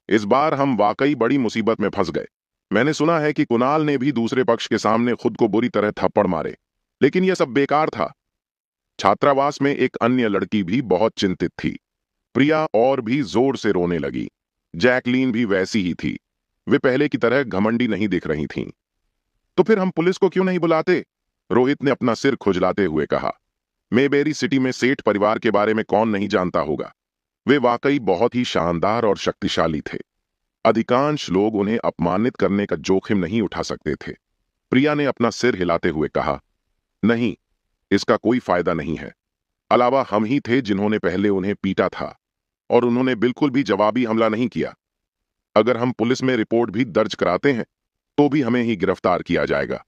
इस बार हम वाकई बड़ी मुसीबत में फंस गए। मैंने सुना है कि कुणाल ने भी दूसरे पक्ष के सामने खुद को बुरी तरह थप्पड़ मारे, लेकिन यह सब बेकार था। छात्रावास में एक अन्य लड़की भी बहुत चिंतित थी। प्रिया और भी जोर से रोने लगी। जैकलीन भी वैसी ही थी। वे पहले की तरह घमंडी नहीं दिख रही थीं। तो फिर हम पुलिस को क्यों नहीं बुलाते? रोहित ने अपना सिर खुजलाते हुए कहा। मेबेरी सिटी में सेठ परिवार के बारे में कौन नहीं जानता होगा। वे वाकई बहुत ही शानदार और शक्तिशाली थे। अधिकांश लोग उन्हें अपमानित करने का जोखिम नहीं उठा सकते थे। प्रिया ने अपना सिर हिलाते हुए कहा, नहीं, इसका कोई फायदा नहीं है। अलावा हम ही थे जिन्होंने पहले उन्हें पीटा था और उन्होंने बिल्कुल भी जवाबी हमला नहीं किया। अगर हम पुलिस में रिपोर्ट भी दर्ज कराते हैं तो भी हमें ही गिरफ्तार किया जाएगा।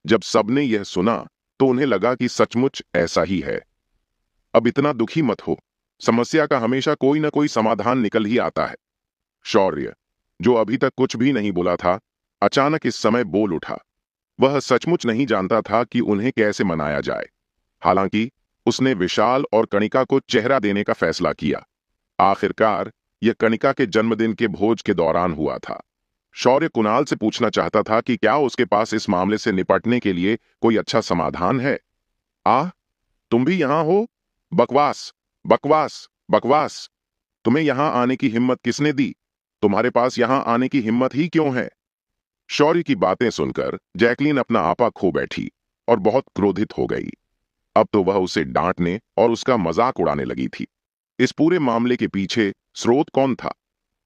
जब सबने यह सुना तो उन्हें लगा कि सचमुच ऐसा ही है। अब इतना दुखी मत हो, समस्या का हमेशा कोई ना कोई समाधान निकल ही आता है। शौर्य, जो अभी तक कुछ भी नहीं बोला था, अचानक इस समय बोल उठा। वह सचमुच नहीं जानता था कि उन्हें कैसे मनाया जाए। हालांकि उसने विशाल और कणिका को चेहरा देने का फैसला किया। आखिरकार यह कणिका के जन्मदिन के भोज के दौरान हुआ था। शौर्य कुणाल से पूछना चाहता था कि क्या उसके पास इस मामले से निपटने के लिए कोई अच्छा समाधान है। तुम भी यहां हो? बकवास, बकवास, बकवास। तुम्हें यहां आने की हिम्मत किसने दी? तुम्हारे पास यहां आने की हिम्मत ही क्यों है? शौर्य की बातें सुनकर जैकलीन अपना आपा खो बैठी और बहुत क्रोधित हो गई। अब तो वह उसे डांटने और उसका मजाक उड़ाने लगी थी। इस पूरे मामले के पीछे स्रोत कौन था?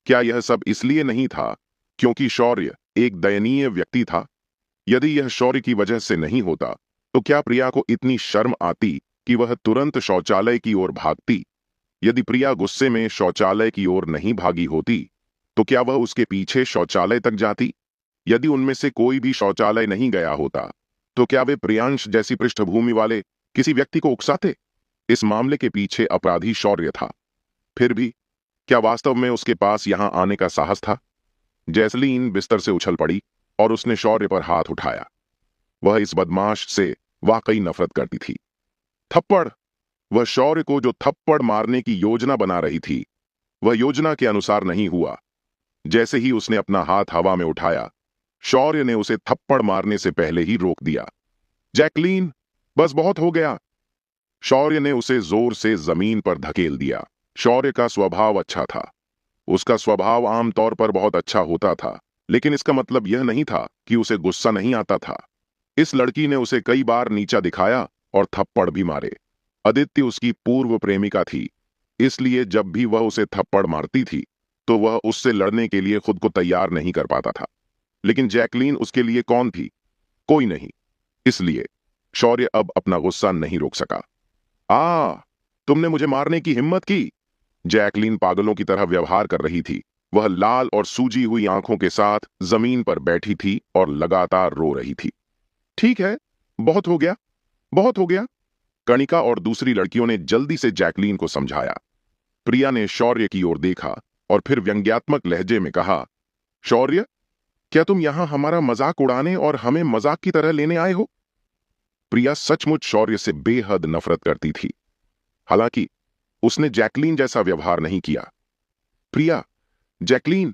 क्या यह सब इसलिए नहीं था क्योंकि शौर्य एक दयनीय व्यक्ति था? यदि यह शौर्य की वजह से नहीं होता तो क्या प्रिया को इतनी शर्म आती कि वह तुरंत शौचालय की ओर भागती? यदि प्रिया गुस्से में शौचालय की ओर नहीं भागी होती तो क्या वह उसके पीछे शौचालय तक जाती? यदि उनमें से कोई भी शौचालय नहीं गया होता तो क्या वे प्रियांश जैसी पृष्ठभूमि वाले किसी व्यक्ति को उकसाते? इस मामले के पीछे अपराधी शौर्य था। फिर भी क्या वास्तव में उसके पास यहां आने का साहस था? जैकलीन बिस्तर से उछल पड़ी और उसने शौर्य पर हाथ उठाया। वह इस बदमाश से वाकई नफरत करती थी। थप्पड़! वह शौर्य को जो थप्पड़ मारने की योजना बना रही थी, वह योजना के अनुसार नहीं हुआ। जैसे ही उसने अपना हाथ हवा में उठाया, शौर्य ने उसे थप्पड़ मारने से पहले ही रोक दिया। जैकलीन, बस बहुत हो गया। शौर्य ने उसे जोर से जमीन पर धकेल दिया। शौर्य का स्वभाव अच्छा था। उसका स्वभाव आमतौर पर बहुत अच्छा होता था, लेकिन इसका मतलब यह नहीं था कि उसे गुस्सा नहीं आता था। इस लड़की ने उसे कई बार नीचा दिखाया और थप्पड़ भी मारे। अदिति उसकी पूर्व प्रेमिका थी, इसलिए जब भी वह उसे थप्पड़ मारती थी तो वह उससे लड़ने के लिए खुद को तैयार नहीं कर पाता था। लेकिन जैकलीन उसके लिए कौन थी? कोई नहीं। इसलिए शौर्य अब अपना गुस्सा नहीं रोक सका। तुमने मुझे मारने की हिम्मत की? जैकलीन पागलों की तरह व्यवहार कर रही थी। वह लाल और सूजी हुई आंखों के साथ जमीन पर बैठी थी और लगातार रो रही थी। ठीक है, बहुत हो गया, बहुत हो गया। कणिका और दूसरी लड़कियों ने जल्दी से जैकलीन को समझाया। प्रिया ने शौर्य की ओर देखा और फिर व्यंग्यात्मक लहजे में कहा, शौर्य, क्या तुम यहां हमारा मजाक उड़ाने और हमें मजाक की तरह लेने आए हो? प्रिया सचमुच शौर्य से बेहद नफरत करती थी। हालांकि उसने जैकलीन जैसा व्यवहार नहीं किया। प्रिया, जैकलीन,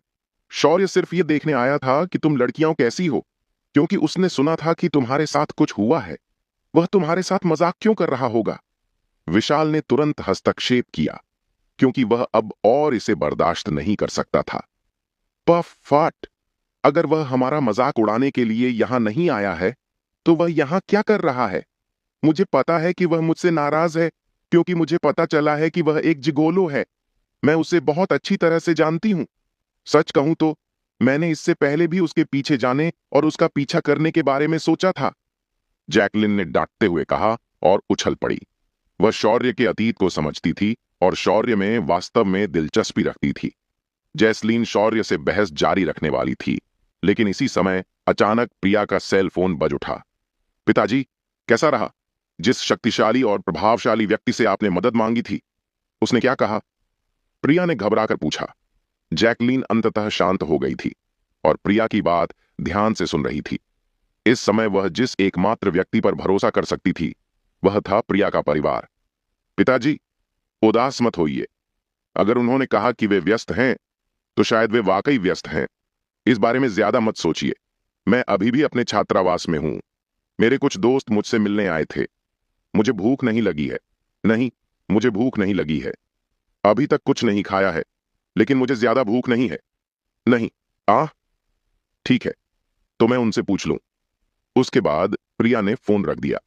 शौर्य सिर्फ ये देखने आया था कि तुम लड़कियां कैसी हो, क्योंकि उसने सुना था कि तुम्हारे साथ कुछ हुआ है। वह तुम्हारे साथ मजाक क्यों कर रहा होगा? विशाल ने तुरंत हस्तक्षेप किया, क्योंकि वह अब और इसे बर्दाश्त नहीं कर सकता था। पफ फाट, अगर वह हमारा मजाक उड़ाने के लिए यहां नहीं आया है, तो वह यहां क्या कर रहा है? मुझे पता है कि वह मुझसे नाराज है, क्योंकि मुझे पता चला है कि वह एक जिगोलो है। मैं उसे बहुत अच्छी तरह से जानती हूं। सच कहूं तो मैंने इससे पहले भी उसके पीछे जाने और उसका पीछा करने के बारे में सोचा था, जैकलिन ने डांटते हुए कहा और उछल पड़ी। वह शौर्य के अतीत को समझती थी और शौर्य में वास्तव में दिलचस्पी रखती थी। जैस्लीन शौर्य से बहस जारी रखने वाली थी, लेकिन इसी समय अचानक प्रिया का सेल फोन बज उठा। पिताजी, कैसा रहा? जिस शक्तिशाली और प्रभावशाली व्यक्ति से आपने मदद मांगी थी, उसने क्या कहा? प्रिया ने घबराकर पूछा। जैकलीन अंततः शांत हो गई थी और प्रिया की बात ध्यान से सुन रही थी। इस समय वह जिस एकमात्र व्यक्ति पर भरोसा कर सकती थी, वह था प्रिया का परिवार। पिताजी, उदास मत होइए। अगर उन्होंने कहा कि वे व्यस्त हैं, तो शायद वे वाकई व्यस्त हैं। इस बारे में ज्यादा मत सोचिए। मैं अभी भी अपने छात्रावास में हूं। मेरे कुछ दोस्त मुझसे मिलने आए थे। मुझे भूख नहीं लगी है। नहीं, मुझे भूख नहीं लगी है। अभी तक कुछ नहीं खाया है, लेकिन मुझे ज्यादा भूख नहीं है। नहीं। आह, ठीक है, तो मैं उनसे पूछ लूं। उसके बाद प्रिया ने फोन रख दिया।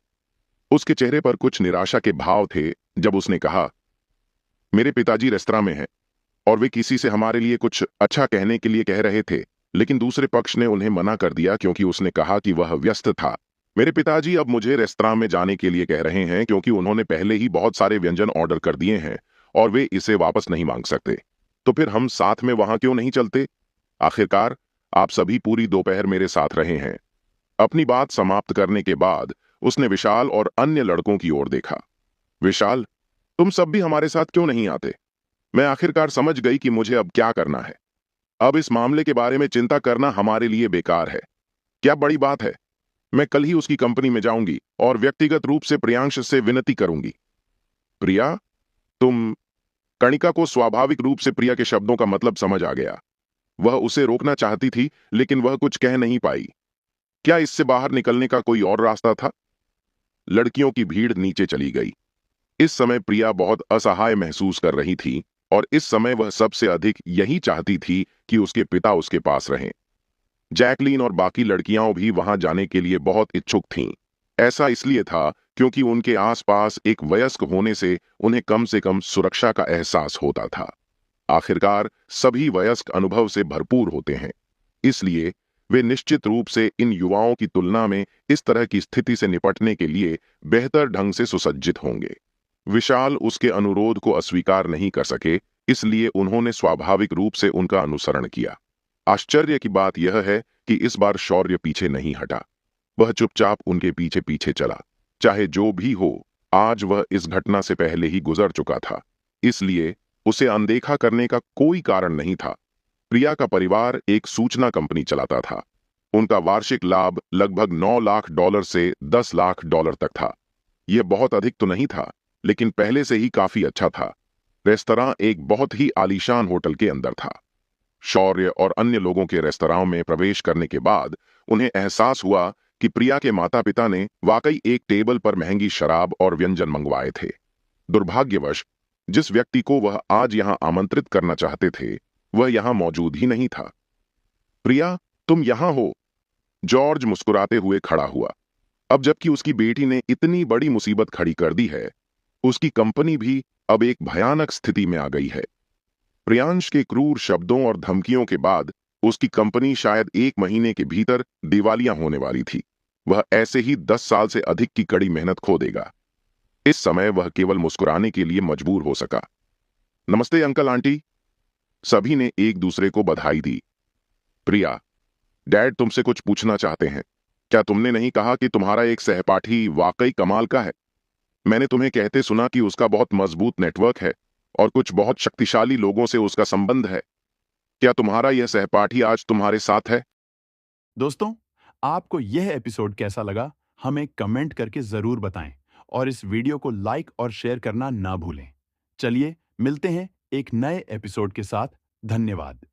उसके चेहरे पर कुछ निराशा के भाव थे जब उसने कहा, मेरे पिताजी रेस्तरां में हैं और वे किसी से हमारे लिए कुछ अच्छा कहने के लिए कह रहे थे, लेकिन दूसरे पक्ष ने उन्हें मना कर दिया क्योंकि उसने कहा कि वह व्यस्त था। मेरे पिताजी अब मुझे रेस्तरां में जाने के लिए कह रहे हैं क्योंकि उन्होंने पहले ही बहुत सारे व्यंजन ऑर्डर कर दिए हैं और वे इसे वापस नहीं मांग सकते। तो फिर हम साथ में वहां क्यों नहीं चलते? आखिरकार आप सभी पूरी दोपहर मेरे साथ रहे हैं। अपनी बात समाप्त करने के बाद उसने विशाल और अन्य लड़कों की ओर देखा। विशाल, तुम सब भी हमारे साथ क्यों नहीं आते? मैं आखिरकार समझ गई कि मुझे अब क्या करना है। अब इस मामले के बारे में चिंता करना हमारे लिए बेकार है। क्या बड़ी बात है? मैं कल ही उसकी कंपनी में जाऊंगी और व्यक्तिगत रूप से प्रियांश से विनती करूंगी। प्रिया, तुम... कणिका को स्वाभाविक रूप से प्रिया के शब्दों का मतलब समझ आ गया। वह उसे रोकना चाहती थी, लेकिन वह कुछ कह नहीं पाई। क्या इससे बाहर निकलने का कोई और रास्ता था? लड़कियों की भीड़ नीचे चली गई। इस समय प्रिया बहुत असहाय महसूस कर रही थी और इस समय वह सबसे अधिक यही चाहती थी कि उसके पिता उसके पास रहें। जैकलीन और बाकी लड़कियां भी वहां जाने के लिए बहुत इच्छुक थीं। ऐसा इसलिए था क्योंकि उनके आसपास एक वयस्क होने से कम सुरक्षा का एहसास होता था। आखिरकार सभी वयस्क अनुभव से भरपूर होते हैं, इसलिए वे निश्चित रूप से इन युवाओं की तुलना में इस तरह की स्थिति से निपटने के लिए बेहतर ढंग से सुसज्जित होंगे। विशाल उसके अनुरोध को अस्वीकार नहीं कर सके, इसलिए उन्होंने स्वाभाविक रूप से उनका अनुसरण किया। आश्चर्य की बात यह है कि इस बार शौर्य पीछे नहीं हटा। वह चुपचाप उनके पीछे पीछे चला। चाहे जो भी हो, आज वह इस घटना से पहले ही गुजर चुका था, इसलिए उसे अनदेखा करने का कोई कारण नहीं था। प्रिया का परिवार एक सूचना कंपनी चलाता था। उनका वार्षिक लाभ लगभग $9 लाख से $10 लाख तक था। यह बहुत अधिक तो नहीं था, लेकिन पहले से ही काफी अच्छा था। रेस्तरां एक बहुत ही आलीशान होटल के अंदर था। शौर्य और अन्य लोगों के रेस्तरां में प्रवेश करने के बाद उन्हें एहसास हुआ कि प्रिया के माता पिता ने वाकई एक टेबल पर महंगी शराब और व्यंजन मंगवाए थे। दुर्भाग्यवश जिस व्यक्ति को वह आज यहां आमंत्रित करना चाहते थे, वह यहां मौजूद ही नहीं था। प्रिया, तुम यहां हो? जॉर्ज मुस्कुराते हुए खड़ा हुआ। अब जबकि उसकी बेटी ने इतनी बड़ी मुसीबत खड़ी कर दी है, उसकी कंपनी भी अब एक भयानक स्थिति में आ गई है। प्रियांश के क्रूर शब्दों और धमकियों के बाद उसकी कंपनी शायद 1 महीने के भीतर दिवालिया होने वाली थी। वह ऐसे ही 10 साल से अधिक की कड़ी मेहनत खो देगा। इस समय वह केवल मुस्कुराने के लिए मजबूर हो सका। नमस्ते अंकल आंटी। सभी ने एक दूसरे को बधाई दी। प्रिया, डैड तुमसे कुछ पूछना चाहते हैं। क्या तुमने नहीं कहा कि तुम्हारा एक सहपाठी वाकई कमाल का है? मैंने तुम्हें कहते सुना कि उसका बहुत मजबूत नेटवर्क है और कुछ बहुत शक्तिशाली लोगों से उसका संबंध है। क्या तुम्हारा यह सहपाठी आज तुम्हारे साथ है? दोस्तों, आपको यह एपिसोड कैसा लगा, हमें कमेंट करके जरूर बताएं और इस वीडियो को लाइक और शेयर करना ना भूलें। चलिए मिलते हैं एक नए एपिसोड के साथ। धन्यवाद।